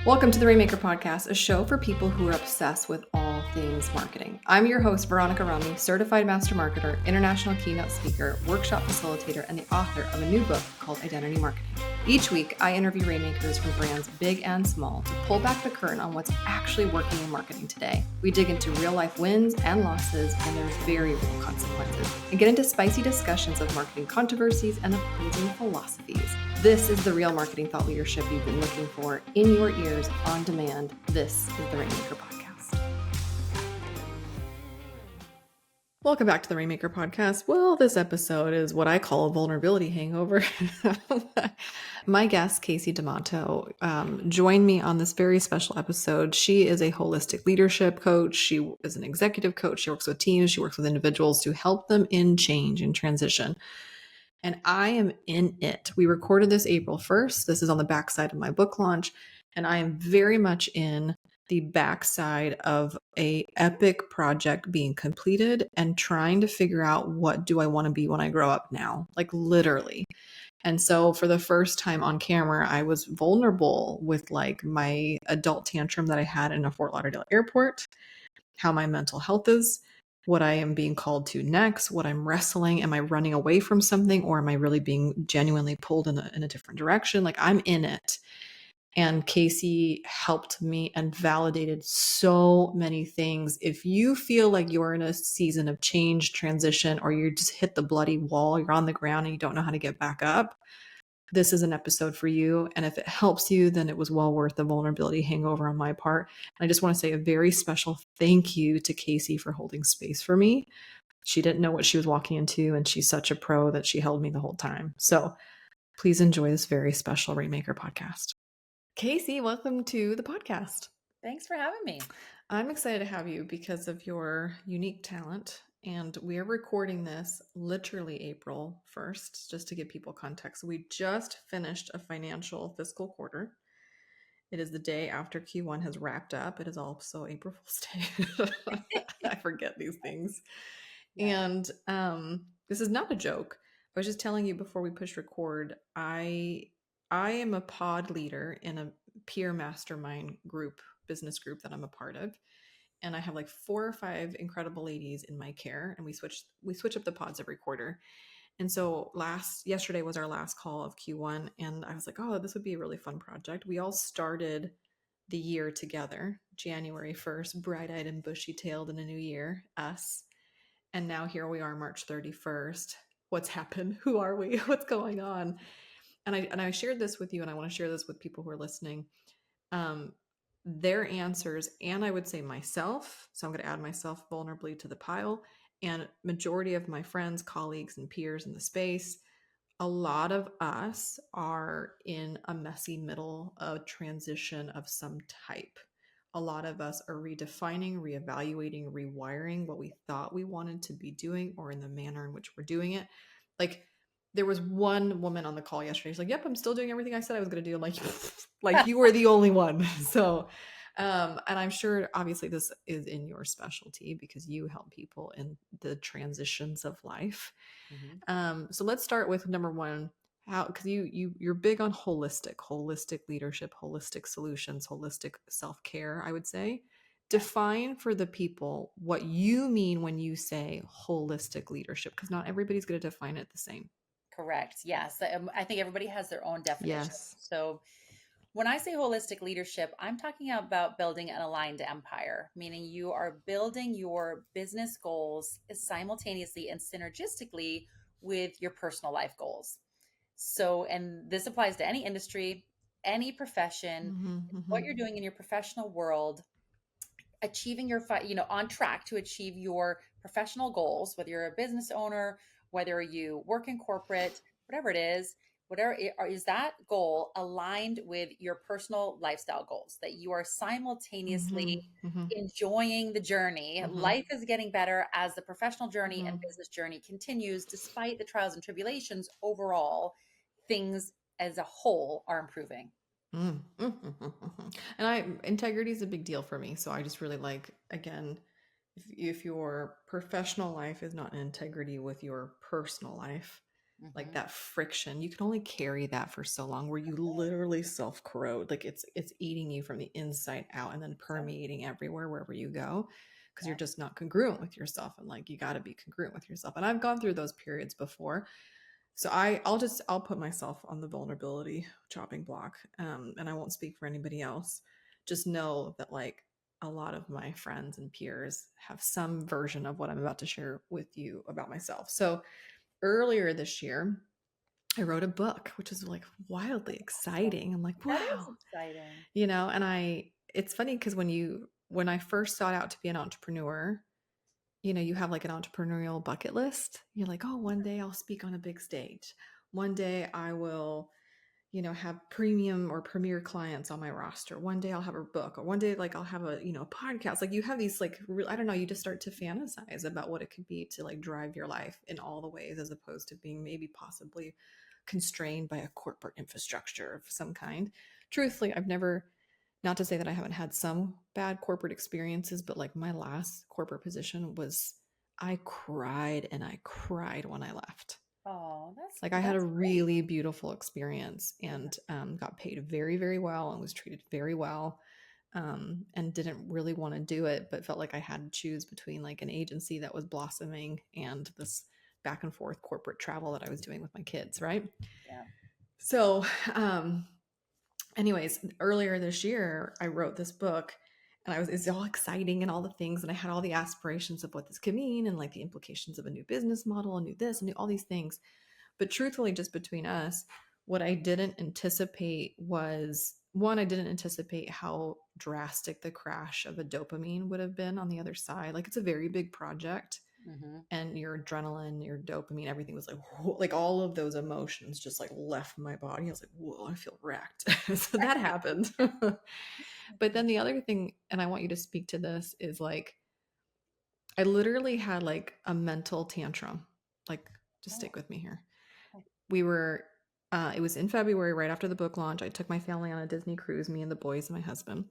Welcome to the Rainmaker Podcast, a show for people who are obsessed with all things marketing. I'm your host, Veronica, Romney, certified master marketer, international keynote speaker, workshop facilitator, and the author of a new book called Identity Marketing. Each week, I interview rainmakers from brands big and small to pull back the curtain on what's actually working in marketing today. We dig into real life wins and losses and their very real consequences, and get into spicy discussions of marketing controversies and opposing philosophies. This is the real marketing thought leadership you've been looking for in your ears on demand. This is the Rainmaker Podcast. Welcome back to the Rainmaker Podcast. Well, this episode is what I call a vulnerability hangover. My guest, Kasey D'Amato, joined me on this very special episode. She is a holistic leadership coach. She is an executive coach. She works with teams. She works with individuals to help them in change and transition. And I am in it. We recorded this April 1st. This is on the backside of my book launch. And I am very much in the backside of a epic project being completed and trying to figure out what do I want to be when I grow up now, like literally. And so for the first time on camera, I was vulnerable with like my adult tantrum that I had in a Fort Lauderdale airport, how my mental health is, what I am being called to next, what I'm wrestling. Am I running away from something, or am I really being genuinely pulled in a different direction? Like I'm in it. And Kasey helped me and validated so many things. If you feel like you're in a season of change, transition, or you just hit the bloody wall, you're on the ground and you don't know how to get back up, this is an episode for you. And if it helps you, then it was well worth the vulnerability hangover on my part. And I just want to say a very special thank you to Kasey for holding space for me. She didn't know what she was walking into, and she's such a pro that she held me the whole time. So please enjoy this very special Rainmaker podcast. Kasey, welcome to the podcast. Thanks for having me. I'm excited to have you because of your unique talent. And we're recording this literally April 1st, just to give people context. We just finished a financial fiscal quarter. It is the day after Q1 has wrapped up. It is also April Fool's Day. I forget these things. Yeah. And this is not a joke. I was just telling you before we push record, I am a pod leader in a peer mastermind group, business group that I'm a part of. And I have like 4 or 5 incredible ladies in my care, and we switch up the pods every quarter. And so yesterday was our last call of Q1, and I was like, oh, this would be a really fun project. We all started the year together, January 1st, bright-eyed and bushy-tailed in a new year, us. And now here we are, March 31st. What's happened? Who are we? What's going on? And I shared this with you, and I want to share this with people who are listening. Their answers, and I would say myself, so I'm going to add myself vulnerably to the pile, and majority of my friends, colleagues, and peers in the space, a lot of us are in a messy middle of transition of some type. A lot of us are redefining, reevaluating, rewiring what we thought we wanted to be doing, or in the manner in which we're doing it. Like there was one woman on the call yesterday. She's like, yep, I'm still doing everything I said I was going to do. I'm like you were the only one. So, and I'm sure obviously this is in your specialty because you help people in the transitions of life. Mm-hmm. So let's start with number one, because you're big on holistic leadership, holistic solutions, holistic self-care, I would say. Define for the people what you mean when you say holistic leadership, because not everybody's going to define it the same. Correct. Yes. I think everybody has their own definition. Yes. So when I say holistic leadership, I'm talking about building an aligned empire, meaning you are building your business goals simultaneously and synergistically with your personal life goals. So, and this applies to any industry, any profession, what you're doing in your professional world, achieving your, on track to achieve your professional goals, whether you're a business owner, whether you work in corporate, whatever it is, is that goal aligned with your personal lifestyle goals, that you are simultaneously enjoying the journey. Life is getting better as the professional journey and business journey continues, despite the trials and tribulations. Overall, things as a whole are improving. And integrity is a big deal for me. So I just really like, again, if your professional life is not in integrity with your personal life, like Mm-hmm. that friction. You can only carry that for so long where you literally self-corrode. Like it's eating you from the inside out and then So, permeating everywhere wherever you go because you're yeah. just not congruent with yourself. And like you got to be congruent with yourself. And I've gone through those periods before. So I'll put myself on the vulnerability chopping block. And I won't speak for anybody else. Just know that like a lot of my friends and peers have some version of what I'm about to share with you about myself. So earlier this year, I wrote a book, which is like wildly Awesome. exciting. I'm like, That is wow, exciting. and it's funny because when I first sought out to be an entrepreneur, you have like an entrepreneurial bucket list. You're like, oh, one day I'll speak on a big stage. One day I will, have premium or premier clients on my roster. One day I'll have a book, or one day like I'll have a, podcast. Like you have these like I don't know, you just start to fantasize about what it could be to like drive your life in all the ways as opposed to being maybe possibly constrained by a corporate infrastructure of some kind. Truthfully, I've never, not to say that I haven't had some bad corporate experiences, but like my last corporate position was, I cried and I cried when I left. Oh, Like I had a that's great. really beautiful experience and got paid very, very well and was treated very well. And didn't really want to do it, but felt like I had to choose between like an agency that was blossoming and this back and forth corporate travel that I was doing with my kids, right? Yeah. So, anyways, earlier this year, I wrote this book and it's all exciting and all the things. And I had all the aspirations of what this could mean and like the implications of a new business model and new this and new all these things. But truthfully, just between us, what I didn't anticipate was one, I didn't anticipate how drastic the crash of a dopamine would have been on the other side. Like it's a very big project Mm-hmm. and your adrenaline, your dopamine, everything was like, like all of those emotions just like left my body. I was like, whoa, I feel wrecked. So that happened. But then the other thing, and I want you to speak to this, is like, I literally had like a mental tantrum. Like, just Oh, stick with me here. oh, It was in February, right after the book launch. I took my family on a Disney cruise, me and the boys and my husband.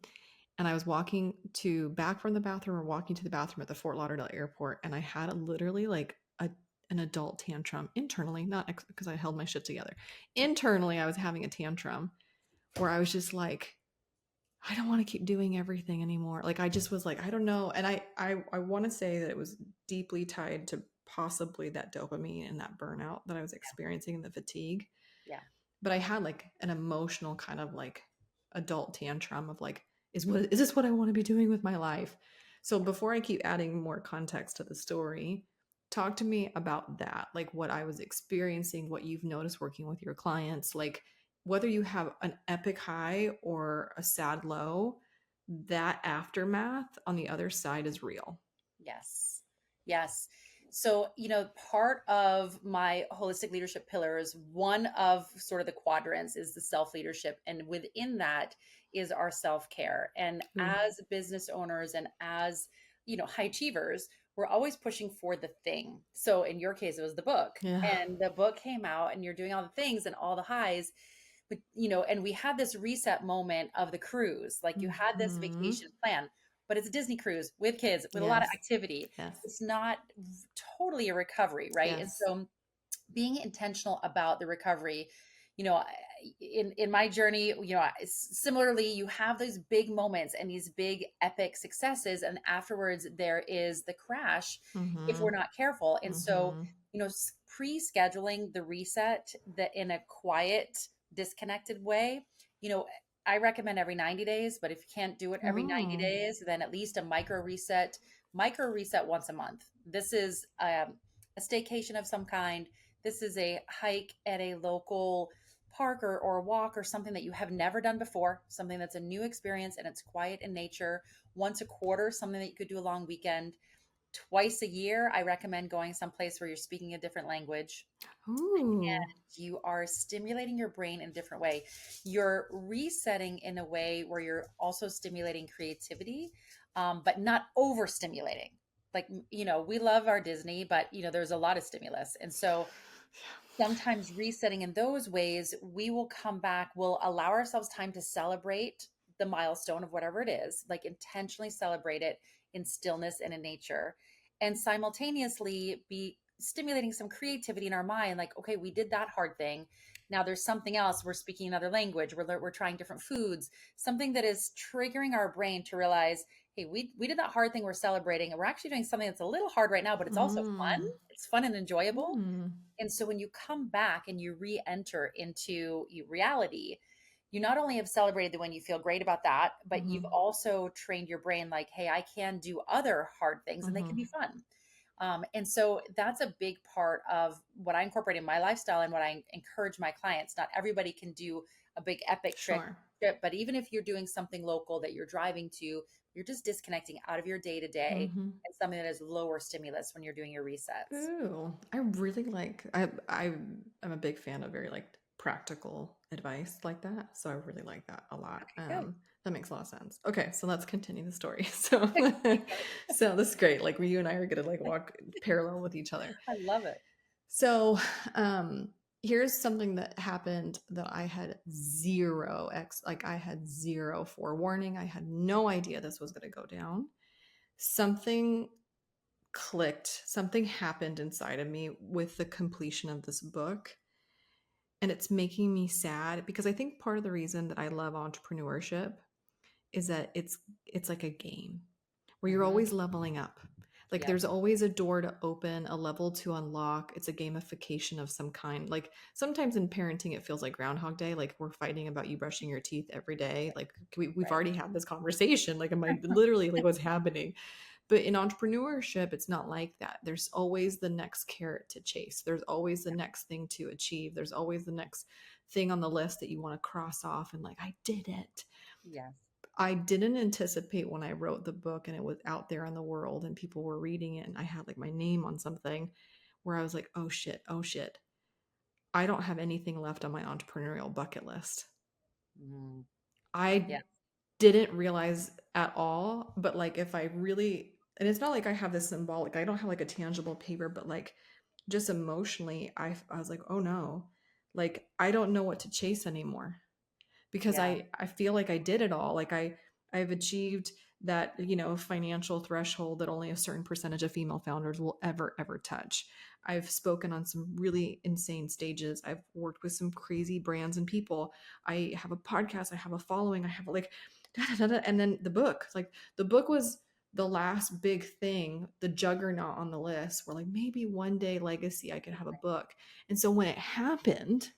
And I was back from the bathroom or walking to the bathroom at the Fort Lauderdale airport. And I had literally like an adult tantrum internally, not because I held my shit together. Internally, I was having a tantrum where I was just like, I don't want to keep doing everything anymore. Like I just was like, I don't know. And I want to say that it was deeply tied to possibly that dopamine and that burnout that I was experiencing and the fatigue. yeah. But I had like an emotional kind of like adult tantrum of like, is this what I want to be doing with my life? So before I keep adding more context to the story, talk to me about that, like what I was experiencing, what you've noticed working with your clients, like whether you have an epic high or a sad low, that aftermath on the other side is real. Yes. Yes. So, part of my holistic leadership pillars, one of sort of the quadrants is the self leadership. And within that is our self care. And Ooh. as business owners and as, high achievers, we're always pushing for the thing. So in your case, it was the book. Yeah. And the book came out and you're doing all the things and all the highs. But, and we had this reset moment of the cruise. Like you had this Mm-hmm. vacation plan, but it's a Disney cruise with kids with a lot of Yes. activity. Yes. It's not totally a recovery, right? And Yes. so being intentional about the recovery, you know, in my journey, similarly, you have these big moments and these big epic successes, and afterwards there is the crash if Mm-hmm. we're not careful. And so, Mm-hmm. pre-scheduling the reset that in a quiet, disconnected way, you know, I recommend every 90 days, but if you can't do it every 90 Oh. days, then at least a micro reset once a month. This is a staycation of some kind. This is a hike at a local park or a walk or something that you have never done before, something that's a new experience and it's quiet in nature. Once a quarter, something that you could do a long weekend. Twice a year, I recommend going someplace where you're speaking a different language. Ooh. You are stimulating your brain in a different way. You're resetting in a way where you're also stimulating creativity, but not overstimulating. Like, we love our Disney, but, there's a lot of stimulus. And so sometimes resetting in those ways, we will come back, we'll allow ourselves time to celebrate the milestone of whatever it is, like intentionally celebrate it in stillness and in nature, and simultaneously be stimulating some creativity in our mind. Like, okay, we did that hard thing. Now there's something else. We're speaking another language. We're trying different foods, something that is triggering our brain to realize, hey, we did that hard thing we're celebrating. And we're actually doing something that's a little hard right now, but it's also fun. Mm. It's fun and enjoyable. Mm. And so when you come back and you re-enter into reality, you not only have celebrated the win, you feel great about that, but you've Mm-hmm. also trained your brain like, hey, I can do other hard things and they can Mm-hmm. be fun. And so that's a big part of what I incorporate in my lifestyle and what I encourage my clients. Not everybody can do a big epic Sure. trip, but even if you're doing something local that you're driving to, you're just disconnecting out of your day to day Mm-hmm. and something that is lower stimulus when you're doing your resets. Ooh, I really like I'm a big fan of very like practical advice like that. So I really like that a lot. Okay, good. That makes a lot of sense. Okay, so let's continue the story. So Keep going. so this is great. Like you and I are gonna like walk parallel with each other. I love it. So here's something that happened that I had I had zero forewarning. I had no idea this was gonna go down. Something clicked, something happened inside of me with the completion of this book. And it's making me sad because I think part of the reason that I love entrepreneurship is that it's like a game where you're Hmm. always leveling up. Like Yep. there's always a door to open, a level to unlock. It's a gamification of some kind. Like sometimes in parenting, it feels like Groundhog Day. Like we're fighting about you brushing your teeth every day. Like we've Right. already had this conversation. Like, am I literally like what's happening? But in entrepreneurship, it's not like that. There's always the next carrot to chase. There's always the next thing to achieve. There's always the next thing on the list that you want to cross off and like, I did it. Yes. I didn't anticipate when I wrote the book and it was out there in the world and people were reading it and I had like my name on something where I was like, oh shit, oh shit. I don't have anything left on my entrepreneurial bucket list. Mm. I Yeah. didn't realize at all, but like if I really, and it's not like I have this symbolic, I don't have like a tangible paper, but like just emotionally, I was like, oh no, like I don't know what to chase anymore because Yeah. I feel like I did it all. Like I've achieved that, financial threshold that only a certain percentage of female founders will ever touch. I've spoken on some really insane stages. I've worked with some crazy brands and people. I have a podcast, I have a following, I have like da, da, da, da. And then the book, like the book was the last big thing, the juggernaut on the list where like maybe one day legacy I could have a book. And so when it happened,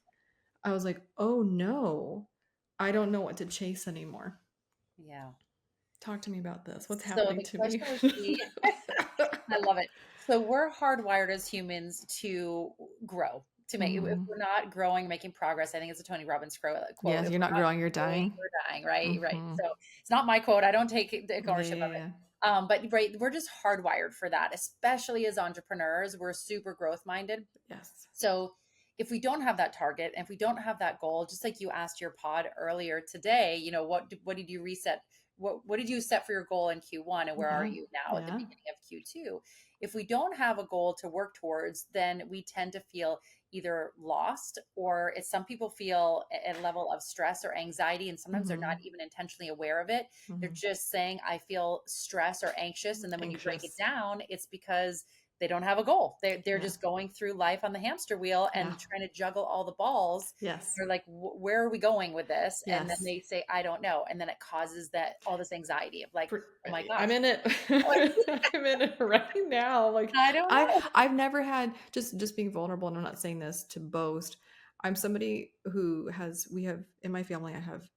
I was like, oh no, I don't know what to chase anymore. Yeah. Talk to me about this. What's So happening the to me? question would be, I love it. So we're hardwired as humans to grow, to make, if Hmm. we're not growing, making progress, I think it's a Tony Robbins quote. Yes, If you're not we're not growing, you're growing, dying. we're dying, right? Right. Hmm. So it's not my quote. I don't take the Yeah, ownership yeah, of it. yeah. But right, we're just hardwired for that, especially as entrepreneurs. We're super growth minded. Yes. So if we don't have that target, and if we don't have that goal, just like you asked your pod earlier today, what did you reset? What did you set for your goal in Q1, and where are Yeah. you now at the Yeah. beginning of Q2? If we don't have a goal to work towards, then we tend to feel either lost, or as some people feel a level of stress or anxiety, and sometimes they're not Hmm. even intentionally aware of it. They're Hmm. just saying, I feel stress or anxious. And then when you break it Anxious. down, it's because they don't have a goal. They're Yeah. just going through life on the hamster wheel Yeah. and trying to juggle all the balls. Yes. They're like, where are we going with this? And then Yes. they say, I don't know. And then it causes that all this anxiety of like, oh my I'm gosh, in it. like, I'm in it right now. Like I don't I know. I've never had just being vulnerable, and I'm not saying this to boast. I'm somebody who has we have in my family I have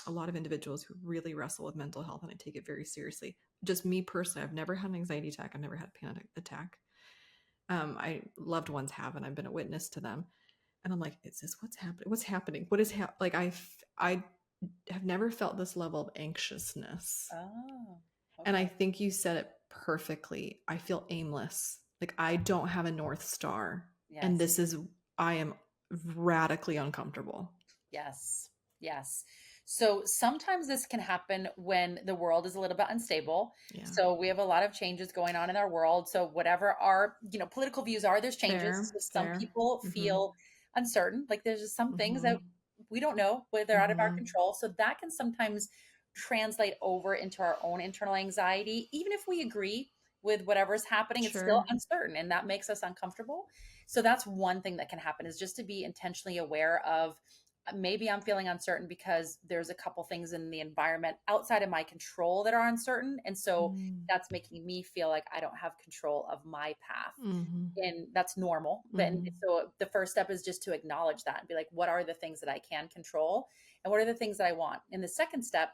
a lot of individuals who really wrestle with mental health and I take it very seriously. Just me personally, I've never had an anxiety attack. I've never had a panic attack. I loved ones have, and I've been a witness to them. And I'm like, is this what's happening? What's happening? What is like I have never felt this level of anxiousness. Oh, And I okay. think you said it perfectly. I feel aimless. Like I don't have a North Star. And Yes. this is, I am radically uncomfortable. Yes. Yes. So sometimes this can happen when the world is a little bit unstable. Yeah. So we have a lot of changes going on in our world. So whatever our, political views are, there's changes. Fair, So some fair. people Mm-hmm. feel uncertain. Like there's just some things that Mm-hmm. we don't know whether they're out of our Mm-hmm. control. So that can sometimes translate over into our own internal anxiety, even if we agree with whatever's happening. It's still Sure. uncertain, and that makes us uncomfortable. So that's one thing that can happen, is just to be intentionally aware of, maybe I'm feeling uncertain because there's a couple things in the environment outside of my control that are uncertain. And so Mm. that's making me feel like I don't have control of my path. Mm-hmm. And that's normal. But Mm-hmm. so the first step is just to acknowledge that and be like, what are the things that I can control? And what are the things that I want? And the second step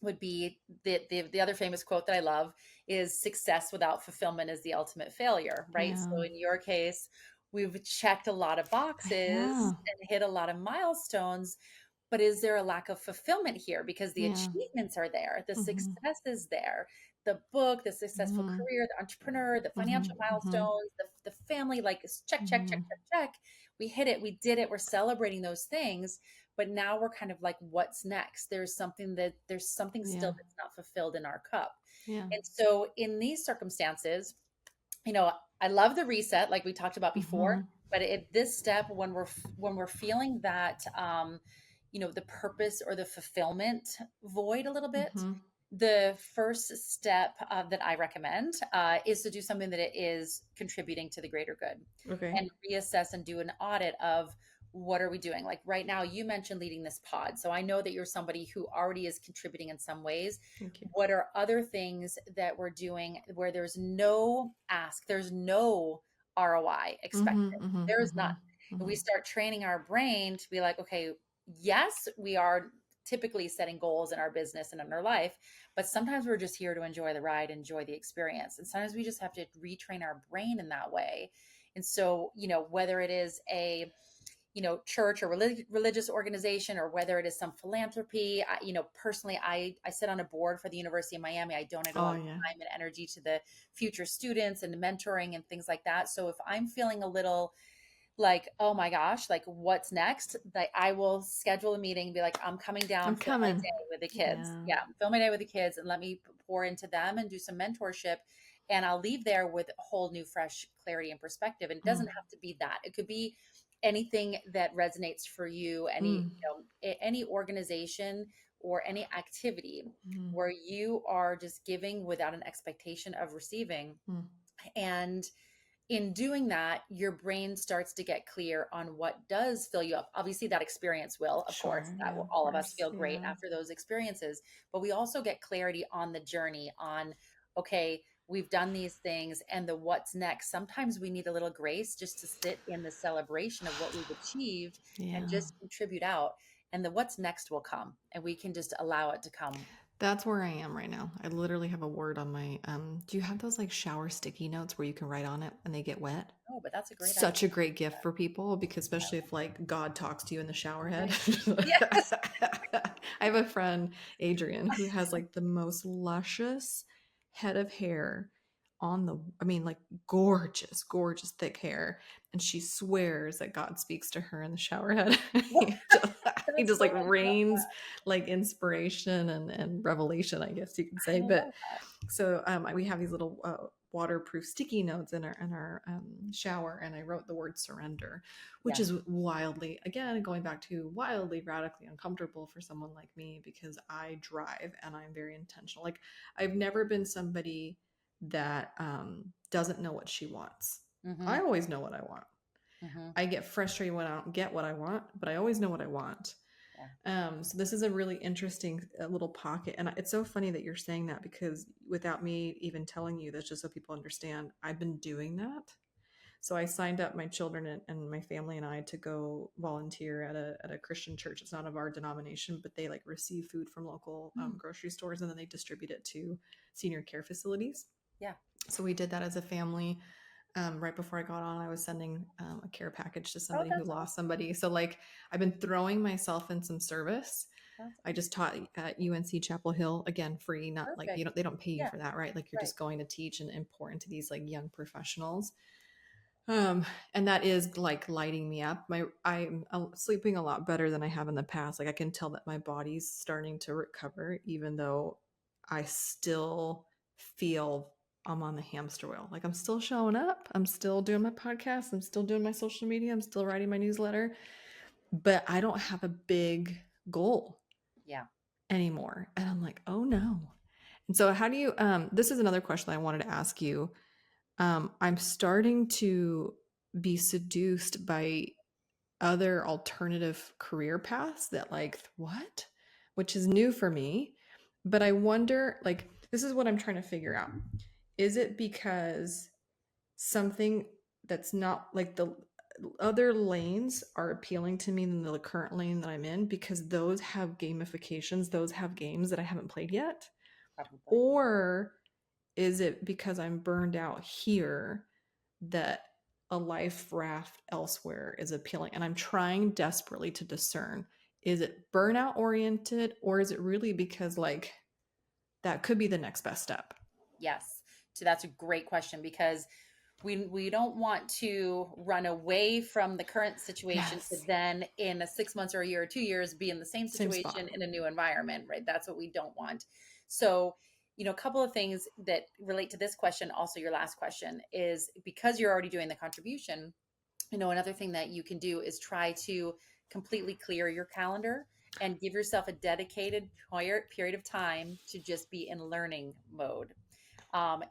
would be the other famous quote that I love is, success without fulfillment is the ultimate failure, right? Yeah. So in your case, we've checked a lot of boxes Yeah. and hit a lot of milestones, but is there a lack of fulfillment here? Because the Yeah. achievements are there, the Mm-hmm. success is there, the book, the successful Mm-hmm. career, the entrepreneur, the Mm-hmm. financial Mm-hmm. milestones, the family, like check, check, check, Mm-hmm. check, check. We hit it, we did it, we're celebrating those things. But now we're kind of like, what's next? There's something Yeah. still that's not fulfilled in our cup. Yeah. And so in these circumstances, you know, I love the reset, like we talked about before, Mm-hmm. but at this step, when we're feeling that, the purpose or the fulfillment void a little bit, Mm-hmm. the first step that I recommend is to do something that it is contributing to the greater good, Okay. and reassess and do an audit of, what are we doing? Like right now, you mentioned leading this pod. So I know that you're somebody who already is contributing in some ways. Thank you. What are other things that we're doing where there's no ask, there's no ROI expected? Mm-hmm. Mm-hmm. There is Mm-hmm. none. And Mm-hmm. we start training our brain to be like, okay, yes, we are typically setting goals in our business and in our life, but sometimes we're just here to enjoy the ride, enjoy the experience. And sometimes we just have to retrain our brain in that way. And so, whether it is a church or religious organization, or whether it is some philanthropy, personally, I sit on a board for the University of Miami. I donate a Oh lot of yeah. time and energy to the future students and the mentoring and things like that. So if I'm feeling a little like, oh my gosh, like what's next, like I will schedule a meeting and be like, I'm coming down, I'm fill my coming. day with the kids. Yeah. Yeah, fill my day with the kids and let me pour into them and do some mentorship. And I'll leave there with a whole new fresh clarity and perspective. And it doesn't Mm. have to be that. It could be anything that resonates for you, Mm. any organization or any activity Mm. where you are just giving without an expectation of receiving. Mm. And in doing that, your brain starts to get clear on what does fill you up. Obviously, that experience will, of course, Sure. that Yeah. will, Of all of us course. feel great Yeah. after those experiences. But we also get clarity on the journey, on, okay, we've done these things, and the what's next. Sometimes we need a little grace just to sit in the celebration of what we've achieved and Yeah. just contribute out. And the what's next will come, and we can just allow it to come. That's where I am right now. I literally have a word on my do you have those like shower sticky notes where you can write on it and they get wet? Oh, but that's a great idea. Such a great gift for people because especially if like God talks to you in the shower head. Right. Yes. I have a friend, Adrian, who has like the most luscious head of hair on the I mean like gorgeous, gorgeous thick hair. And she swears that God speaks to her in the shower head. He That's just so, like I love rains that. like inspiration and revelation, I guess you could I say. But love that. so we have these little waterproof sticky notes in our shower, and I wrote the word surrender, which Yeah. is wildly, again, going back to wildly radically uncomfortable for someone like me because I drive and I'm very intentional. Like I've never been somebody that doesn't know what she wants. I Mm-hmm. always know what I want. Mm-hmm. I get frustrated when I don't get what I want, but I always know what I want. Yeah. So this is a really interesting little pocket, and it's so funny that you're saying that because without me even telling you, that's just so people understand. I've been doing that. So I signed up my children and my family and I to go volunteer at a Christian church. It's not of our denomination, but they like receive food from local Mm. grocery stores and then they distribute it to senior care facilities. Yeah. So we did that as a family. Right before I got on, I was sending a care package to Oh, somebody who that's lost awesome. somebody. So, like, I've been throwing myself in some service. That's I just taught at UNC Chapel Hill, again, free, not like perfect. they don't pay you Yeah. for that, right? Like, you're Right. just going to teach and pour into these like young professionals. And that is like lighting me up. I'm sleeping a lot better than I have in the past. Like I can tell that my body's starting to recover, even though I still feel I'm on the hamster wheel. Like I'm still showing up. I'm still doing my podcast. I'm still doing my social media. I'm still writing my newsletter, but I don't have a big goal Yeah. anymore. And I'm like, oh no. And so how do you this is another question I wanted to ask you. I'm starting to be seduced by other alternative career paths that like what? Which is new for me. But I wonder like this is what I'm trying to figure out. Is it because something that's not like the other lanes are appealing to me than the current lane that I'm in because those have gamifications, those have games that I haven't played yet? Probably. Or is it because I'm burned out here that a life raft elsewhere is appealing? And I'm trying desperately to discern, is it burnout oriented or is it really because like that could be the next best step? Yes. So that's a great question because we don't want to run away from the current situation to Yes. then in a 6 months or a year or 2 years be in the same Same spot. situation in a new environment, right? That's what we don't want. So, a couple of things that relate to this question, also your last question, is because you're already doing the contribution, another thing that you can do is try to completely clear your calendar and give yourself a dedicated period of time to just be in learning mode.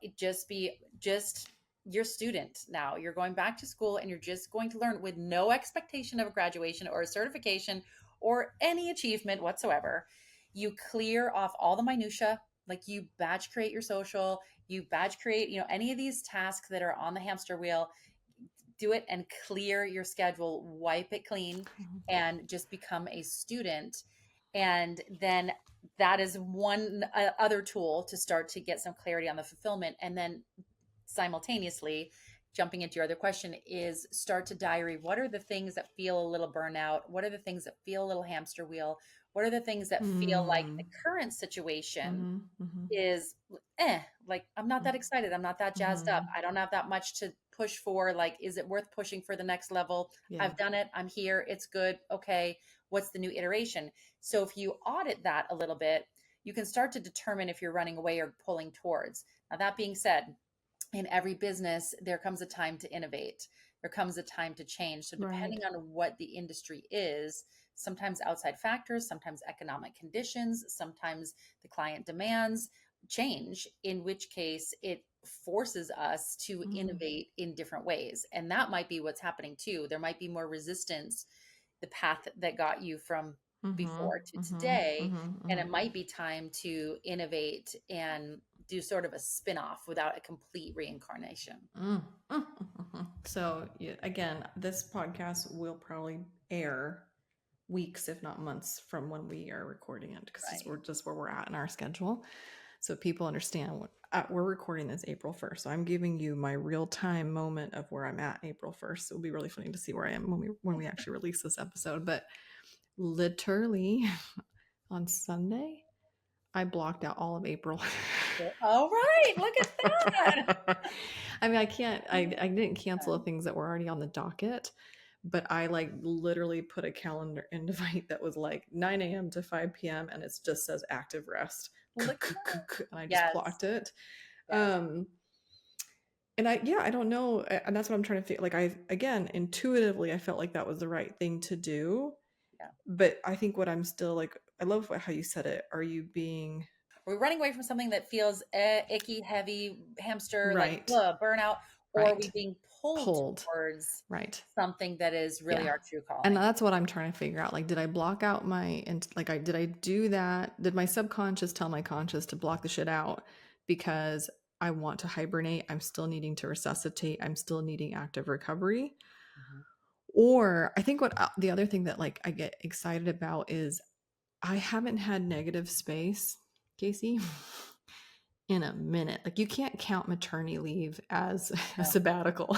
It just be just your student now. You're going back to school and you're just going to learn with no expectation of a graduation or a certification or any achievement whatsoever. You clear off all the minutia, like you batch create your social, you batch create, any of these tasks that are on the hamster wheel, do it and clear your schedule, wipe it clean, and just become a student. And then that is one other tool to start to get some clarity on the fulfillment. And then simultaneously, jumping into your other question, is start to diary what are the things that feel a little burnout? What are the things that feel a little hamster wheel? What are the things that feel like the Mm. current situation Mm-hmm. Mm-hmm. is like I'm not that excited. I'm not that jazzed up. Mm-hmm. I don't have that much to push for. Like, is it worth pushing for the next level? Yeah. I've done it. I'm here. It's good. Okay. What's the new iteration? So if you audit that a little bit, you can start to determine if you're running away or pulling towards. Now, that being said, in every business, there comes a time to innovate. There comes a time to change. So, Right. depending on what the industry is, sometimes outside factors, sometimes economic conditions, sometimes the client demands change, in which case it forces us to Mm-hmm. innovate in different ways. And that might be what's happening too. There might be more resistance, the path that got you from Mm-hmm. before to Mm-hmm. today. And Mm-hmm. it might be time to innovate and do sort of a spin-off without a complete reincarnation. Mm, mm, So, yeah, again, this podcast will probably air weeks, if not months, from when we are recording it because Right. we're just where we're at in our schedule. So people understand we're recording this April 1st. So I'm giving you my real time moment of where I'm at April 1st. It'll be really funny to see where I am when we actually release this episode. But literally on Sunday, I blocked out all of April. All right. Look at that. I mean, I didn't cancel the things that were already on the docket, but I like literally put a calendar invite that was like 9 a.m. to 5 p.m. and it just says active rest. Look at that. And I just Yes. blocked it. Yes. Um, and I don't know. And that's what I'm trying to feel like. Again, intuitively, I felt like that was the right thing to do. Yeah. But I think what I'm still like, I love how you said it. Are you being We're running away from something that feels icky, heavy, hamster, like right? burnout, or are we Right. being pulled Pulled. towards Right. something that is really Yeah. our true And calling? that's what I'm trying to figure out. Like, did I block out my, and like, did I do that? Did my subconscious tell my conscious to block the shit out because I want to hibernate? I'm still needing to resuscitate. I'm still needing active recovery. Mhm. Or I think what the other thing that like I get excited about is I haven't had negative space, Casey, in a minute. Like, you can't count maternity leave as a No. sabbatical.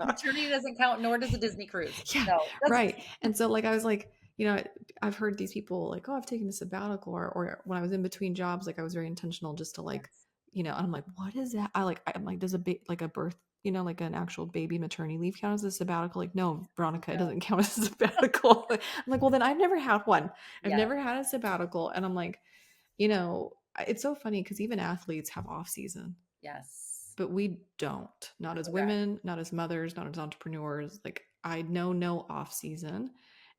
Maternity doesn't count, nor does a Disney cruise. Yeah, No, doesn't. right. And so like I was like, I've heard these people like, oh, I've taken a sabbatical, or when I was in between jobs, like I was very intentional just to like, Yes. and I'm like, what is that? I'm like, does like a birth, like an actual baby maternity leave count as a sabbatical? Like, no, Veronica, it No. doesn't count as a sabbatical. I'm like, well, then I've never had one. I've Yes. never had a sabbatical. And I'm like, it's so funny because even athletes have off season, Yes. but we don't. Not as Correct. women, not as mothers, not as entrepreneurs. Like I know no off season.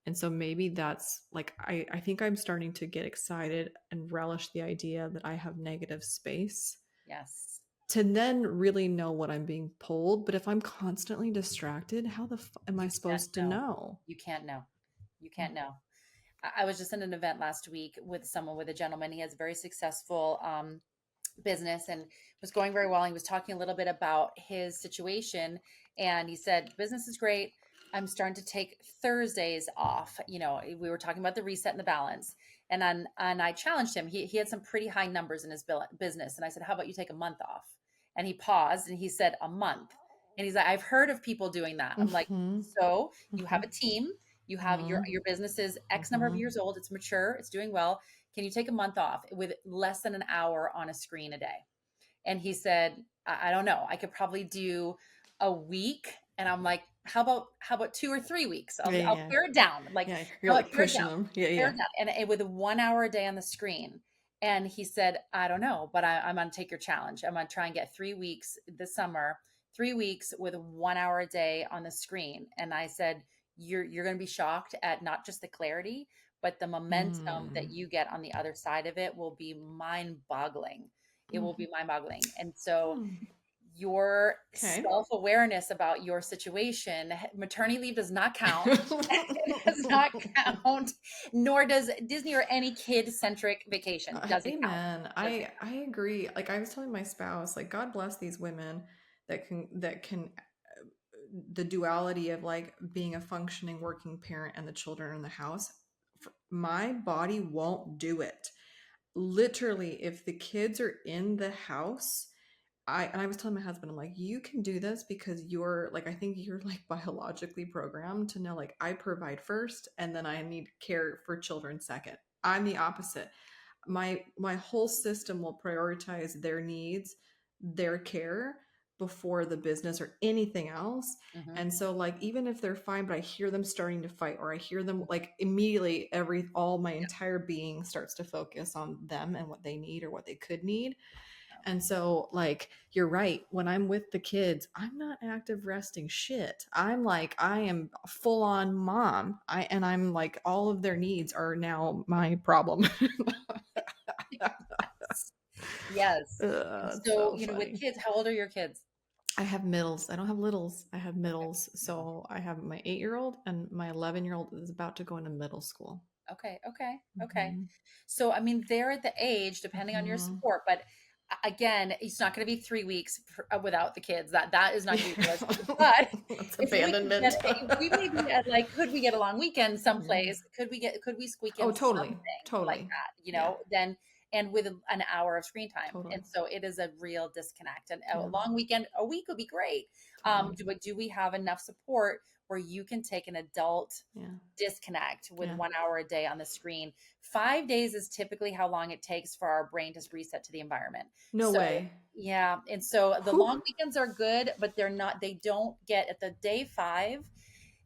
And so maybe that's like, I think I'm starting to get excited and relish the idea that I have negative space Yes. to then really know what I'm being pulled. But if I'm constantly distracted, how the am I You can't supposed to know. know? You can't know. You can't know. I was just in an event last week with someone, with a gentleman. He has a very successful business and was going very well. He was talking a little bit about his situation, and he said, business is great. I'm starting to take Thursdays off. You know, we were talking about the reset and the balance. And I challenged him. He had some pretty high numbers in his business. And I said, how about you take a month off? And he paused and he said, a month. And he's like, I've heard of people doing that. I'm like, Mm-hmm. so you have Mm-hmm. a team, you have Mm-hmm. your business is X number of Mm-hmm. years old, it's mature, it's doing well. Can you take a month off with less than an hour on a screen a day? And he said, I don't know. I could probably do a week. And I'm like, how about 2 or 3 weeks? Yeah, I'll yeah, pare it down. Like, yeah. You're how about like pare it pushing down? them. Yeah, Pare yeah. it down. And with 1 hour a day on the screen. And he said, I don't know, but I'm going to take your challenge. I'm going to try and get 3 weeks this summer, 3 weeks with 1 hour a day on the screen. And I said, you're going to be shocked at not just the clarity, but the momentum that Mm. you get on the other side of it will be mind boggling. It will Mm-hmm. be mind boggling. And so Hmm. your Okay. self awareness about your situation, maternity leave does not count. It does not count, nor does Disney or any kid centric vacation. Doesn't count. Amen. Doesn't I agree. Like I was telling my spouse, like God bless these women that can the duality of like being a functioning working parent and the children in the house. My body won't do it. Literally, if the kids are in the house, I was telling my husband, I'm like, you can do this because you're like, I think you're like biologically programmed to know like I provide first and then I need care for children second. I'm the opposite. My whole system will prioritize their needs, their care before the business or anything else. Mhm. And so like even if they're fine, but I hear them starting to fight or I hear them like immediately all my Yeah. entire being starts to focus on them and what they need or what they could need. And so, like, you're right. When I'm with the kids, I'm not active resting shit. I'm like, I am full on mom. I'm like, all of their needs are now my problem. Yes. Yes. And It's so, so with funny. kids, how old are your kids? I have middles. I don't have littles. I have Okay. middles. Middle. So I have my 8-year-old and my 11-year-old is about to go into middle school. Okay, okay, okay. Hmm. So, I mean, they're at the age, depending on your Hmm. support, but again, it's not going to be 3 weeks without the kids. That is not going to be realistic. But That's get, abandonment. if we maybe at like, could we get a long weekend Yeah. someplace? Could we squeak Oh, in totally. something like Totally. that? Yeah. Then and with an hour of screen time, Totally. and so it is a real disconnect. And a Yeah. long weekend, a week would be great. Totally. Do we have enough support where you can take an adult Yeah. disconnect with Yeah. 1 hour a day on the screen? 5 days is typically how long it takes for our brain to reset to the environment. No So way. yeah, and so the Whew. long weekends are good, but they don't get at the day 5.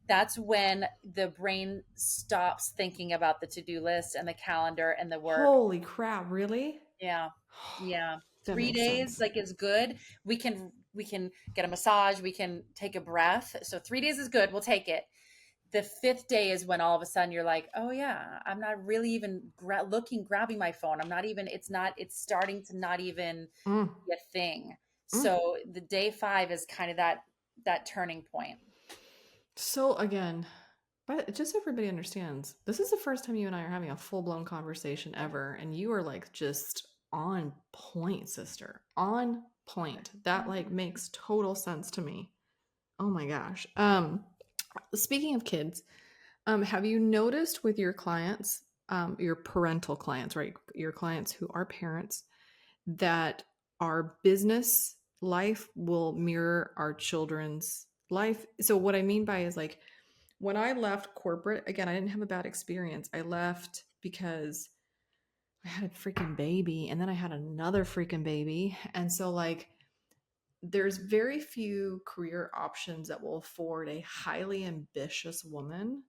That's when the brain stops thinking about the to-do list and the calendar and the work. Holy crap, really? Yeah. Yeah. That Three makes days sense. like is good. We can get a massage, we can take a breath. So 3 days is good. We'll take it. The fifth day is when all of a sudden you're like, oh yeah, I'm not really even grabbing my phone. I'm not even, it's starting to not even Mm, be a thing. mm. So the day 5 is kind of that turning point. So again, but just so everybody understands, this is the first time you and I are having a full-blown conversation ever, and you are like just on point, sister. On point. That like makes total sense to me. Oh my gosh. Speaking of kids, have you noticed with your clients, your parental clients, right? Your clients who are parents, that our business life will mirror our children's life. So what I mean by is like when I left corporate, again, I didn't have a bad experience. I left because I had a freaking baby and then I had another freaking baby. And so like there's very few career options that will afford a highly ambitious woman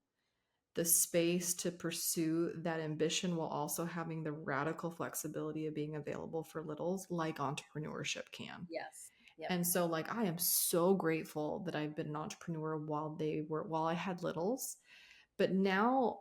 the space to pursue that ambition while also having the radical flexibility of being available for littles like entrepreneurship can. Yes. Yep. And so like I am so grateful that I've been an entrepreneur while I had littles But now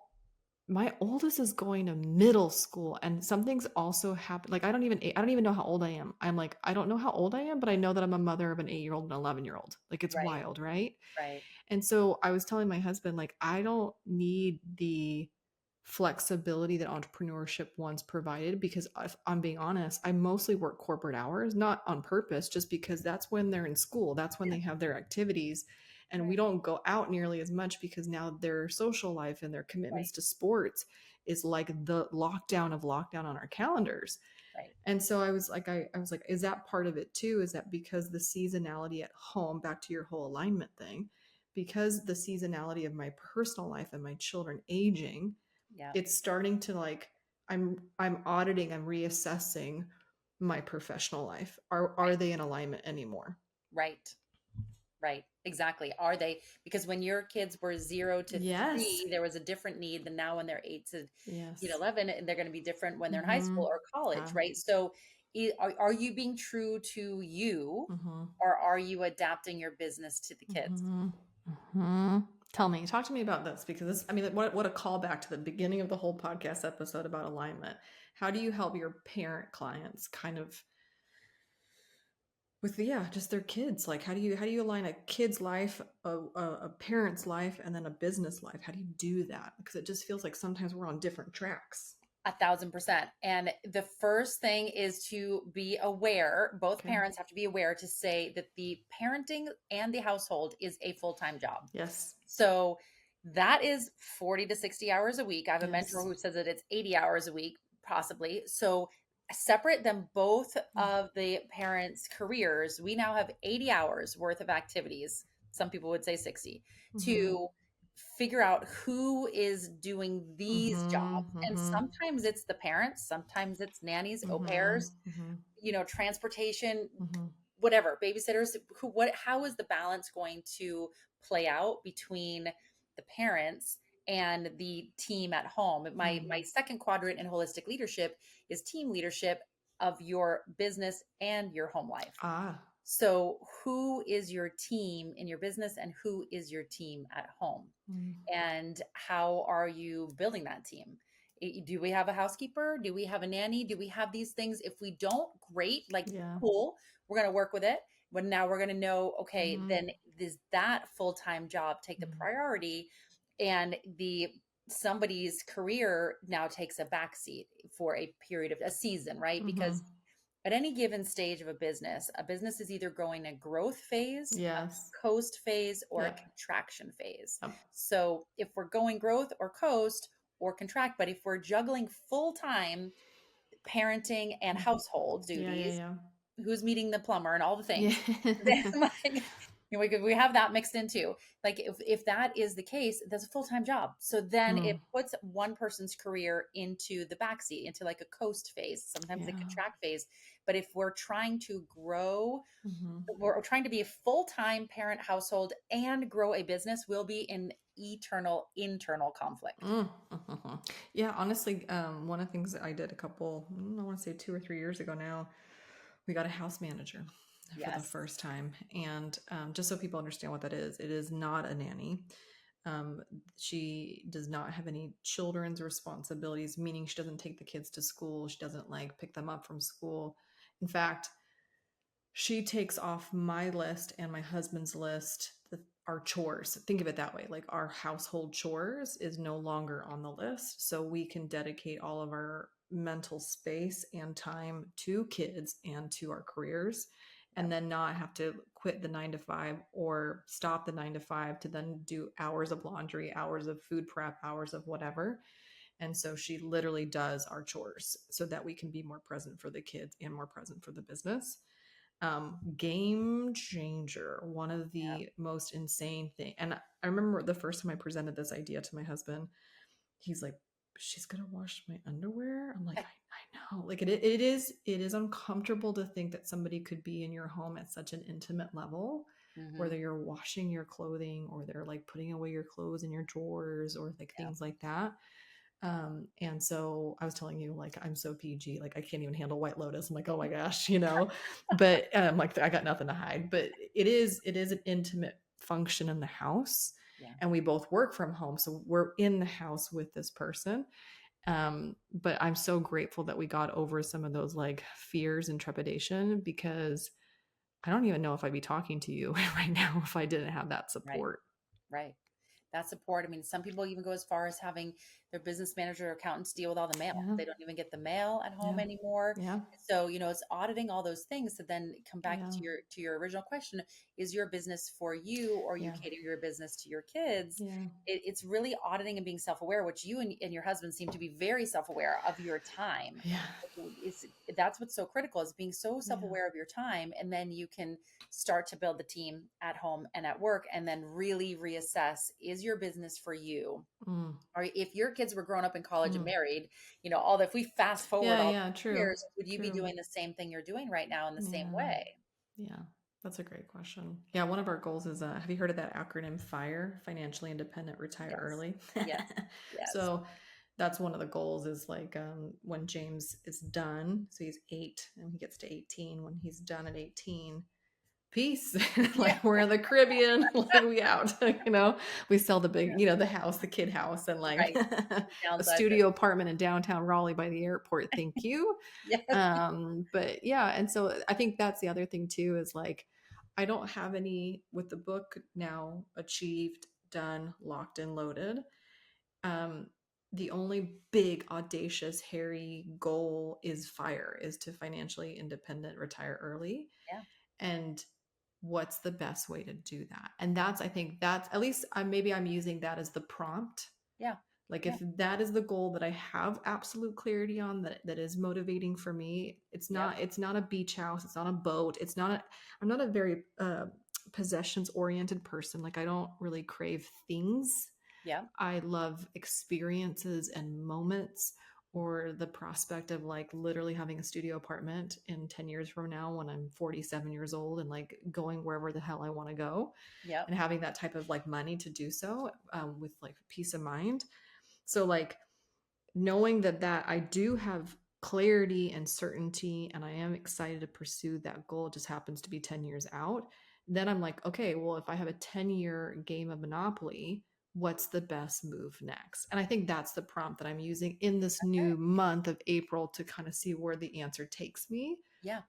my oldest is going to middle school, and something's also happened. Like I don't even know how old I am. I'm like, I don't know how old I am, but I know that I'm a mother of an 8-year-old and an 11-year-old. Like it's Right. wild, right? Right. And so I was telling my husband, like, I don't need the flexibility that entrepreneurship once provided, because if I'm being honest, I mostly work corporate hours, not on purpose, just because that's when they're in school, that's when Yeah. they have their activities. And we Right. don't go out nearly as much because now their social life and their Right. commitments to sports is like the lockdown of lockdown on our calendars. Right. And so I was like, is that part of it too? Is that because the seasonality at home, back to your whole alignment thing, because the seasonality of my personal life and my children aging, Yeah. it's starting to like, I'm auditing, I'm reassessing my professional life. Are Right. they in alignment anymore? Right. Right. Exactly. Are they? Because when your kids were 0 to 3, Yes. there was a different need than now when they're 8 to Yes. 11, and they're going to be different when they're in high Mm-hmm. school or college, Ah. right? So, are you being true to you, Mm-hmm. or are you adapting your business to the kids? Mm-hmm. Mm-hmm. Tell me, talk to me about this, because this, I mean, what a callback to the beginning of the whole podcast episode about alignment. How do you help your parent clients kind of with yeah, just their kids? Like, how do you align a kid's life, a parent's life, and then a business life? How do you do that? Because it just feels like sometimes we're on different tracks. 1,000%. And the first thing is to be aware, both Okay. parents have to be aware to say that the parenting and the household is a full-time job. Yes. So that is 40 to 60 hours a week. I have a mentor Yes. who says that it's 80 hours a week, possibly. So separate them both Mm. of the parents' careers. We now have 80 hours worth of activities. Some people would say 60 Mm-hmm. to figure out who is doing these Mm-hmm. jobs. And Mm-hmm. sometimes it's the parents, sometimes it's nannies, au Mm-hmm. pairs, Mm-hmm. transportation, Mm-hmm. whatever, babysitters. How is the balance going to play out between the parents and the team at home? My second quadrant in holistic leadership is team leadership of your business and your home life. Ah. So, who is your team in your business and who is your team at home? Mm. And how are you building that team? Do we have a housekeeper? Do we have a nanny? Do we have these things? If we don't, great, like Yeah. cool, we're going to work with it. But now we're going to know, okay, Mm-hmm. then does that full-time job take the Mm-hmm. priority, and the somebody's career now takes a backseat for a period of a season, right? Mm-hmm. Because at any given stage of a business is either going a growth phase, a Yes. coast phase, or a Yep. contraction phase. Yep. So if we're going growth or coast or contract, but if we're juggling full time parenting and Mm-hmm. household Yeah. Yeah. duties, Yeah. who's meeting the plumber and all the Yeah. things, then like, we have that mixed in too. Like if that is the case, that's a full-time job. So then Mm. it puts one person's career into the backseat, into like a coast phase, sometimes a Yeah. contract phase. But if we're trying to grow, Mm-hmm. we're trying to be a full-time parent household and grow a business, we'll be in eternal internal conflict. Mm. Mm-hmm. Yeah. Honestly, one of the things that I did I want to say 2 or 3 years ago now, we got a house manager for the Yes. first time. And just so people understand what that is, it is not a nanny. Um, she does not have any children's responsibilities, meaning she doesn't take the kids to school. She doesn't like pick them up from school. In fact, she takes off my list and my husband's list our chores. Think of it that way. Like our household chores is no longer on the list. So we can dedicate all of our mental space and time to kids and to our careers, Yep. and then not have to quit the 9 to 5 or stop the 9 to 5 to then do hours of laundry, hours of food prep, hours of whatever. And so she literally does our chores so that we can be more present for the kids and more present for the business. Game changer, one of Yep. the most insane thing. And I remember the first time I presented this idea to my husband, he's like, she's gonna wash my underwear. I'm like, I know, like it is uncomfortable to think that somebody could be in your home at such an intimate level, Mm-hmm. whether you're washing your clothing or they're like putting away your clothes in your drawers or like Yep. things like that. And so I was telling you, like, I'm so PG, like I can't even handle White Lotus. I'm like, oh my gosh, but like I got nothing to hide. But it is an intimate function in the house. Yeah. and we both work from home. So we're in the house with this person. But I'm so grateful that we got over some of those like fears and trepidation, because I don't even know if I'd be talking to you right now if I didn't have that Right. support. Right. That support. I mean, some people even go as far as having their business manager or accountants deal with all the mail. Yeah. They don't even get the mail at home Yeah. anymore. Yeah. So, it's auditing all those things to then come back Yeah. to your original question, is your business for you, or you Yeah. cater your business to your kids? Yeah. It's really auditing and being self-aware, which you and your husband seem to be very self-aware of your time. Yeah. Is That's what's so critical, is being so Yeah. self-aware of your time, and then you can start to build the team at home and at work, and then really reassess, is your business for you? Mm. Or if your kids were grown up in college and Mm. married, all if we fast forward Yeah. all Yeah. these True. years, would you be True. doing the same thing you're doing right now in the same Yeah. way? Yeah. That's a great question. Yeah. One of our goals is have you heard of that acronym FIRE? Financially independent, retire Yes. early. Yes. Yes. So that's one of the goals, is like when James is done. So he's 8 and he gets to 18. When he's done at 18, peace. Yeah. Like we're in the Caribbean, like we out, we sell the big, the house, the kid house, and like Right. a Downsize it. studio apartment in downtown Raleigh by the airport. Thank you. Yes. But yeah, and so I think that's the other thing too, is like I don't have any with the book now achieved, done, locked and loaded. Um, the only big, audacious, hairy goal is FIRE, is to financially independent, retire early. Yeah. And what's the best way to do that? And that's, I think that's at least maybe I'm using that as the prompt. Yeah. Like Yeah. if that is the goal that I have absolute clarity on, that is motivating for me, Yep. it's not a beach house, it's not a boat, I'm not a very possessions oriented person. Like I don't really crave things. Yep. I love experiences and moments, or the prospect of like literally having a studio apartment in 10 years from now when I'm 47 years old, and like going wherever the hell I want to go, Yep. and having that type of like money to do so, with like peace of mind. So like knowing that I do have clarity and certainty, and I am excited to pursue that goal, it just happens to be 10 years out, then I'm like, okay, well, if I have a 10-year game of Monopoly, what's the best move next? And I think that's the prompt that I'm using in this new month of April to kind of see where the answer takes me. Yeah.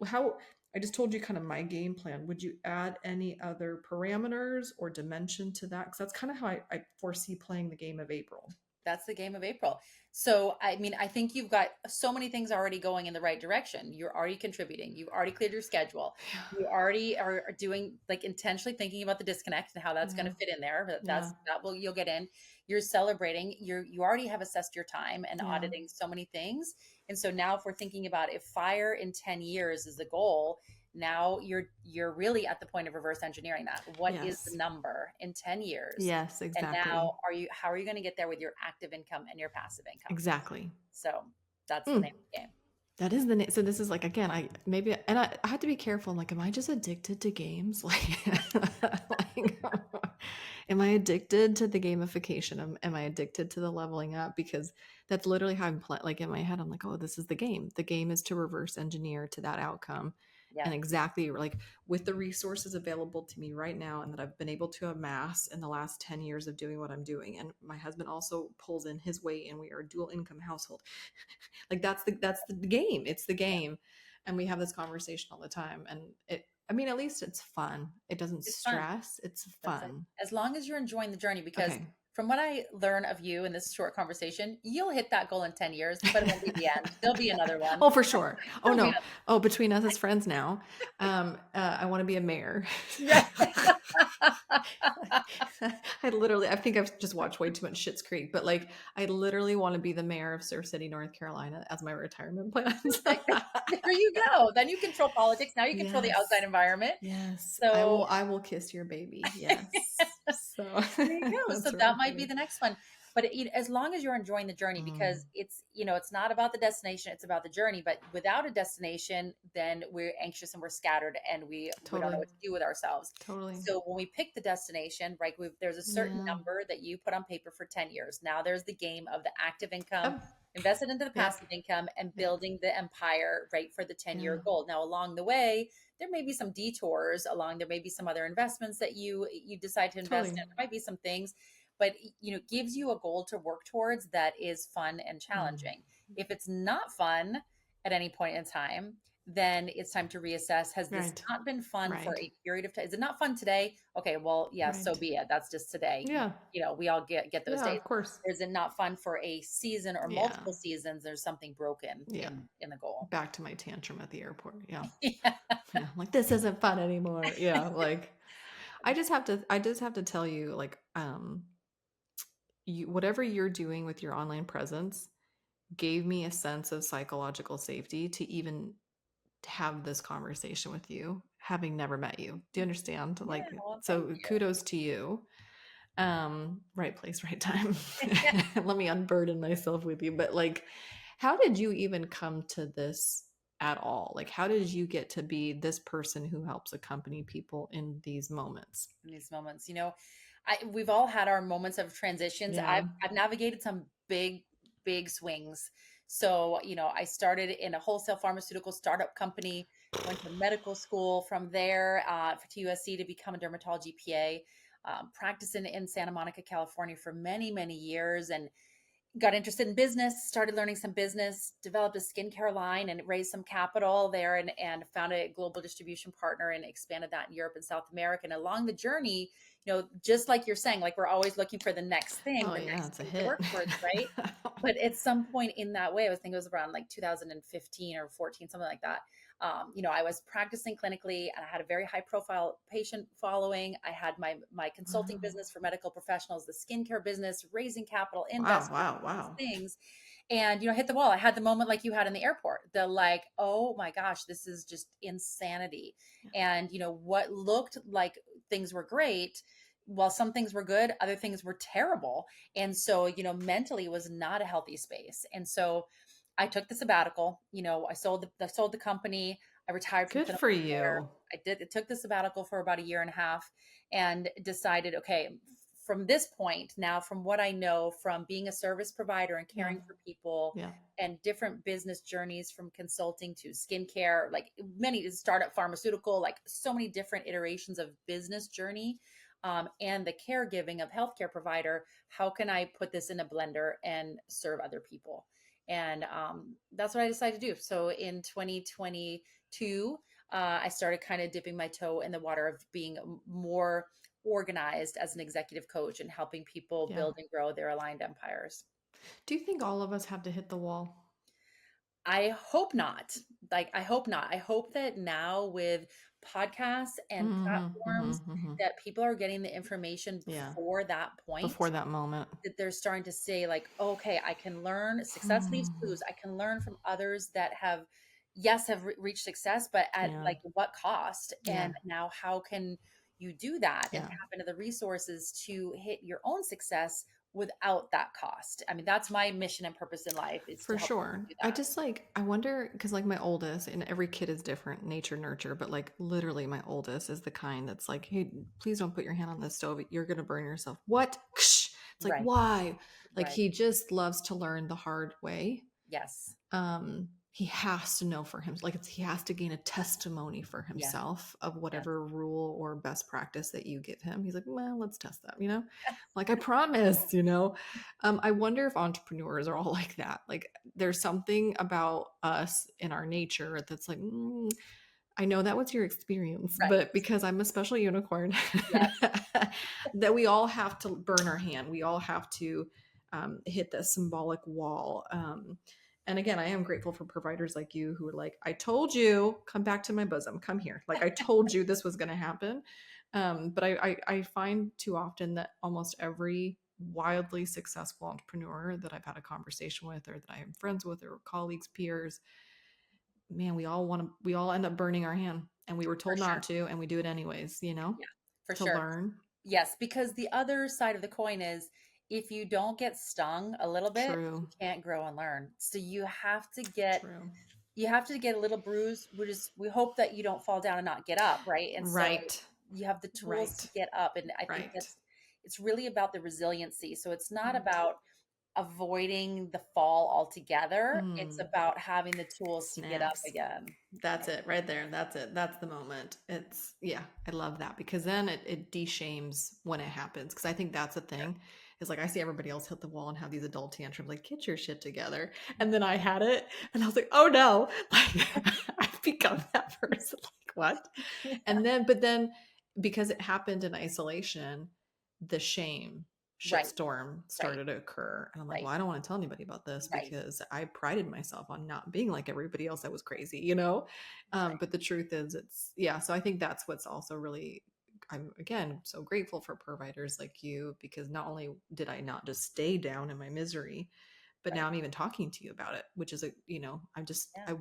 How I just told you kind of my game plan. Would you add any other parameters or dimension to that? Because that's kind of how I foresee playing the game of April. That's the game of April. So, I mean, I think you've got so many things already going in the right direction. You're already contributing. You've already cleared your schedule. You already are doing, like, intentionally thinking about the disconnect and how that's going Yeah. to fit in there. Yeah. You'll get in. You're celebrating. You already have assessed your time and Yeah. auditing so many things. And so now, if we're thinking about, if FIRE in 10 years is the goal, now you're really at the point of reverse engineering that. What is the Yes. number in 10 years? Yes, And exactly. now how are you going to get there with your active income and your passive income? Exactly. So that's the Mm, name of the game. that is the name. So this is like, again, I had to be careful. I'm like, am I just addicted to games? Like, am I addicted to the gamification? Am I addicted to the leveling up? Because that's literally how I'm like in my head. I'm like, oh, this is the game. The game is to reverse engineer to that outcome. Yeah. And exactly like with the resources available to me right now, and that I've been able to amass in the last 10 years of doing what I'm doing. And my husband also pulls in his weight, and we are a dual income household. Like that's the game. It's the Yeah. game. And we have this conversation all the time. And I mean, at least it's fun. It doesn't It's fun. stress. It's That's it. fun. As long as you're enjoying the journey, because Okay. from what I learn of you in this short conversation, you'll hit that goal in 10 years, but it won't be the end. There'll be another one. Oh, for sure. Oh There'll be no. Oh, between us as friends now, I want to be a mayor. another. I think I've just watched way too much Schitt's Creek, but like, I literally want to be the mayor of Surf City, North Carolina, as my retirement plans. There you go. Then you control politics. Now you control the outside Yes. environment. Yes. So I will kiss your baby. Yes. So there you go. So that's that really might be funny. the next one. But as long as you're enjoying the journey, Mm, because it's not about the destination, it's about the journey. But without a destination, then we're anxious and we're scattered, and we don't know totally. what to do with ourselves. Totally. So when we pick the destination, right, there's a certain Yeah. number that you put on paper for 10 years. Now there's the game of the active income Yep. invested into the Yep. passive income and Yep. building the empire right for the 10-year Yeah. goal. Now along the way, there may be some detours along, there may be some other investments that you decide to invest in, Totally. there might be some things, but gives you a goal to work towards that is fun and Mm, challenging. If it's not fun at any point in time, then it's time to reassess. Has this right. not been fun for Right. a period of time? Is it not fun today? Okay, well, yeah, so Right. be it. That's just today. Yeah. We all get those Yeah, days. of course. Or is it not fun for a season or Yeah. multiple seasons? There's something broken Yeah. in the goal. Back to my tantrum at the airport. Yeah. Yeah. Yeah. Like this isn't fun anymore. Yeah. Like I just have to tell you, like, whatever you're doing with your online presence gave me a sense of psychological safety to even have this conversation with you, having never met you. Do you understand? Yeah. Like, Well, thank so kudos to you. Right place, right time. you. Let me unburden myself with you. But like, how did you even come to this at all? Like, how did you get to be this person who helps accompany people in these moments? In these moments. We've all had our moments of transitions. I've Yeah. I've navigated some big swings. So, I started in a wholesale pharmaceutical startup company, went to medical school from there to USC to become a dermatology PA. Practiced in Santa Monica, California for many, many years, and got interested in business, started learning some business, developed a skincare line and raised some capital there, and found a global distribution partner and expanded that in Europe and South America. And along the journey, just like you're saying, like we're always looking for Oh, the yeah, next it's a thing to hit. work towards, right? But at some point in that way, I was thinking it was around like 2015 or 14, something like that. I was practicing clinically and I had a very high profile patient following. I had my consulting Wow. business for medical professionals, the skincare business, raising capital, Wow, investors, wow, all these wow. things. And hit the wall. I had the moment like you had in the airport. The like, oh my gosh, this is just insanity. Yeah. And what looked like things were great, while some things were good, other things were terrible. And so, mentally it was not a healthy space. And so I took the sabbatical. I sold the company. I retired from Good clinical for care. you. It took the sabbatical for about a year and a half, and decided, okay, from this point now, from what I know from being a service provider and Yeah. caring for people Yeah. and different business journeys from consulting to skincare, like many startup pharmaceutical, like so many different iterations of business journey, and the caregiving of healthcare provider, how can I put this in a blender and serve other people? And that's what I decided to do. So in 2022, I started kind of dipping my toe in the water of being more organized as an executive coach and helping people Yeah. build and grow their aligned empires. Do you think all of us have to hit the wall? I hope not. Like, I hope not. I hope that now with podcasts and Mhm, platforms mhm, mhm. that people are getting the information Yeah, before that point, before that moment. that they're starting to say like, oh, okay, I can learn, success leaves Mm, clues. I can learn from others that have, yes, have reached success, but at yeah, like what cost? yeah, And now how can you do that and yeah, tap into the resources to hit your own success without that cost? I mean, that's my mission and purpose in life, is to for help people sure. do I that. just like, I wonder, because like my oldest, and every kid is different, nature, nurture, but like literally my oldest is the kind that's like, hey, please don't put your hand on the stove. You're going to burn yourself. What? It's like, Right. why? Like Right. he just loves to learn the hard way. Yes. He has to know for him, like he has to gain a testimony for Yeah. himself of Yes. whatever rule or best practice that you give him. He's like, well, let's test that. Like I promise. I wonder if entrepreneurs are all like that. Like there's something about us in our nature that's like, I know that was your experience, Right. but because I'm a special unicorn, Yes. that we all have to burn our hand. We all have to hit the symbolic wall. And again, I am grateful for providers like you who are like, I told you, come back to my bosom, come here. Like I told you this was going to happen. But I find too often that almost every wildly successful entrepreneur that I've had a conversation with, or that I am friends with, or colleagues, peers, man, we all end up burning our hand, and we were For told sure. not to, and we do it anyways, Yeah. For to sure. learn. Yes, because the other side of the coin is, if you don't get stung a little bit, you True. can't grow and learn. So True. you have to get a little bruised. We hope that you don't fall down and not get up, right? And so Right. you have the tools to Right. get up. And I think Right. it's really about the resiliency. So it's not Right. about avoiding the fall altogether. It's Mm. about having the tools to get up Snaps. again. That's it right there. That's it. That's the moment. It's, yeah, I love that because then it de-shames when it happens. Because I think that's the thing is like I see everybody else hit the wall and have these adult tantrums, like, get your shit together. And then I had it and I was like, oh no, like I've become that person. Like, what? Yeah. And then, but then because it happened in isolation, the shame Right, shitstorm right, started to occur. And I'm like, right, well, I don't want to tell anybody about this right, because I prided myself on not being like everybody else that was crazy, you know? right. But the truth is, it's, yeah. So I think that's what's also really, I'm again so grateful for providers like you because not only did I not just stay down in my misery, but now Right. I'm even talking to you about it, which is a, you know, Yeah. I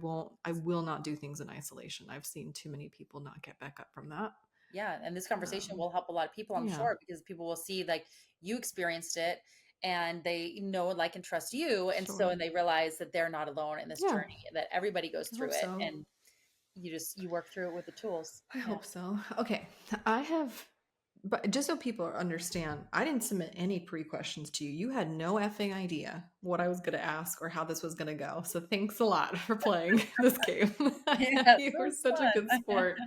will not do things in isolation. I've seen too many people not get back up from that. Yeah. And this conversation Um, will help a lot of people, I'm yeah, sure, because people will see like you experienced it and they know, like, and trust you. And so, sure. and they realize that they're not alone in this Yeah, journey, that everybody goes I through hope it. so. And you work through it with the tools. I Yeah. hope so. Okay. I have, but just so people understand, I didn't submit any pre questions to you. You had no effing idea what I was going to ask or how this was going to go. So thanks a lot for playing this game. Yeah. It You were was such a good fun. sport.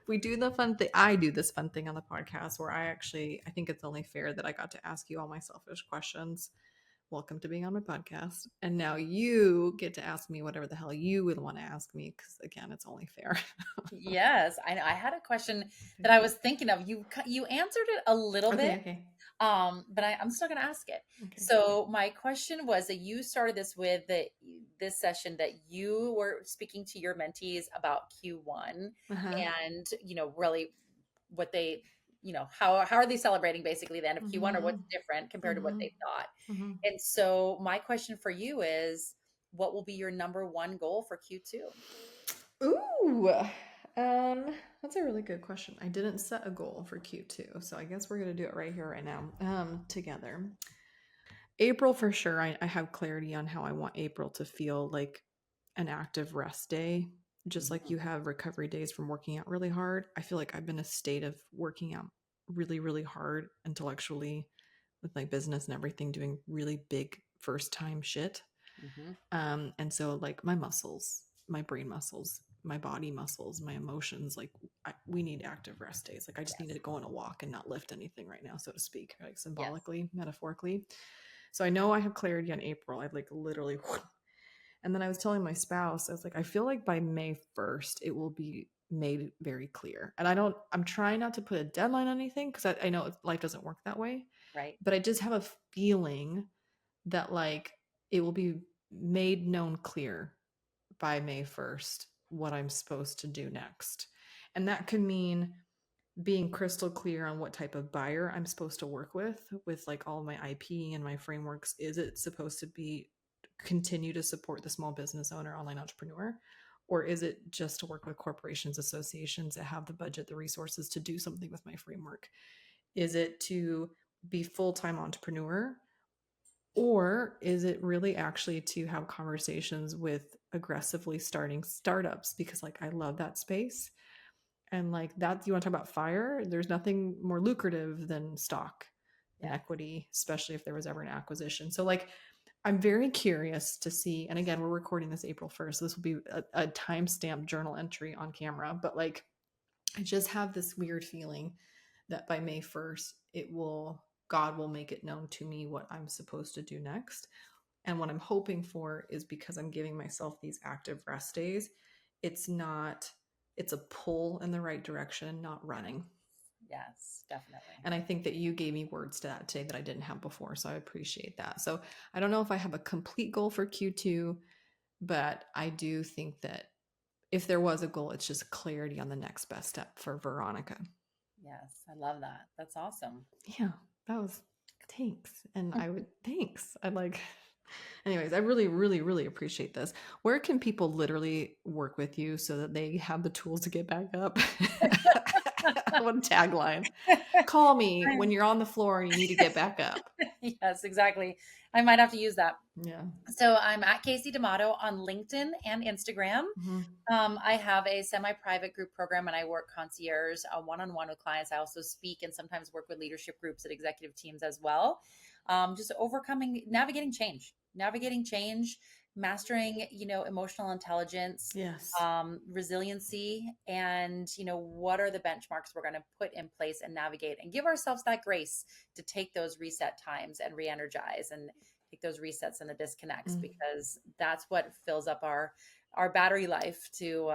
We do the fun thing. I do this fun thing on the podcast where I think it's only fair that I got to ask you all my selfish questions. Welcome to being on my podcast. And now you get to ask me whatever the hell you would want to ask me because, again, it's only fair. Yes, I know. I had a question that Okay. I was thinking of. You answered it a little Okay. bit, Okay. but I'm still going to ask it. Okay. So my question was that you started this session that you were speaking to your mentees about Q1 Uh huh. and really what they how are they celebrating basically the end of Q1 or what's Mhm. different compared to what Mhm. they thought. Mhm. And so my question for you is what will be your number one goal for Q2? Ooh. That's a really good question. I didn't set a goal for Q2, so I guess we're gonna do it right here, right now, together. April for sure. I have clarity on how I want April to feel like an active rest day. Just like Mhm. you have recovery days from working out really hard. I feel like I've been in a state of working out really, really hard intellectually with my business and everything, doing really big first time shit. Mhm. And so like my muscles, my brain muscles, my body muscles, my emotions, like we need active rest days. Like I just needed Yes. to go on a walk and not lift anything right now, so to speak, like Yes. symbolically, metaphorically. So I know I have clarity on April. I'd like literally, and then I was telling my spouse, I was like, I feel like by May 1st, it will be made very clear. And I'm trying not to put a deadline on anything because I know life doesn't work that way, Right. but I just have a feeling that like it will be made known clear by May 1st what I'm supposed to do next. And that could mean being crystal clear on what type of buyer I'm supposed to work with like all my IP and my frameworks. Is it supposed to be continue to support the small business owner, online entrepreneur? Or is it just to work with corporations, associations that have the budget, the resources to do something with my framework? Is it to be full-time entrepreneur? Or is it really actually to have conversations with aggressively starting startups? Because like I love that space. And like that, you want to talk about fire? There's nothing more lucrative than stock and Yes. equity, especially if there was ever an acquisition. So like I'm very curious to see, and again, we're recording this April 1st. So this will be a timestamp journal entry on camera, but like I just have this weird feeling that by May 1st, God will make it known to me what I'm supposed to do next. And what I'm hoping for is because I'm giving myself these active rest days, it's not, it's a pull in the right direction, not running. Yes, definitely. And I think that you gave me words to that today that I didn't have before. So I appreciate that. So I don't know if I have a complete goal for Q2, but I do think that if there was a goal, it's just clarity on the next best step for Veronica. Yes, I love that. That's awesome. Yeah, that was thanks. And I would thanks. I'd like Anyways, I really, really, really appreciate this. Where can people literally work with you so that they have the tools to get back up? What a tagline. Call me when I'm- you're on the floor and you need to get back up. yes, exactly. I might have to use that. Yeah. So I'm at Kasey D'Amato on LinkedIn and Instagram. Mhm. I have a semi-private group program and I work concierge one-on-one with clients. I also speak and sometimes work with leadership groups and executive teams as well. Just navigating change, mastering, emotional intelligence, Yes. resiliency, and, what are the benchmarks we're going to put in place and navigate and give ourselves that grace to take those reset times and re-energize and take those resets and the disconnects, Mm. because that's what fills up our battery life to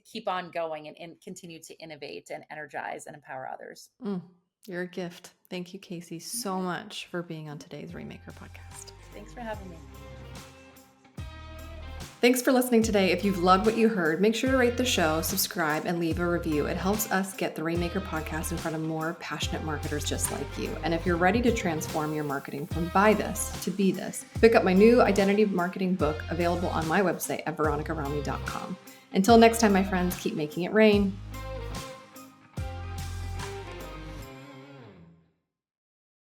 keep on going and continue to innovate and energize and empower others. Mm. You're a gift. Thank you, Kasey, so Yeah. much for being on today's Rainmaker podcast. Thanks for having me. Thanks for listening today. If you've loved what you heard, make sure to rate the show, subscribe, and leave a review. It helps us get the Rainmaker podcast in front of more passionate marketers just like you. And if you're ready to transform your marketing from buy this to be this, pick up my new identity marketing book available on my website at veronicaromney.com. Until next time, my friends, keep making it rain.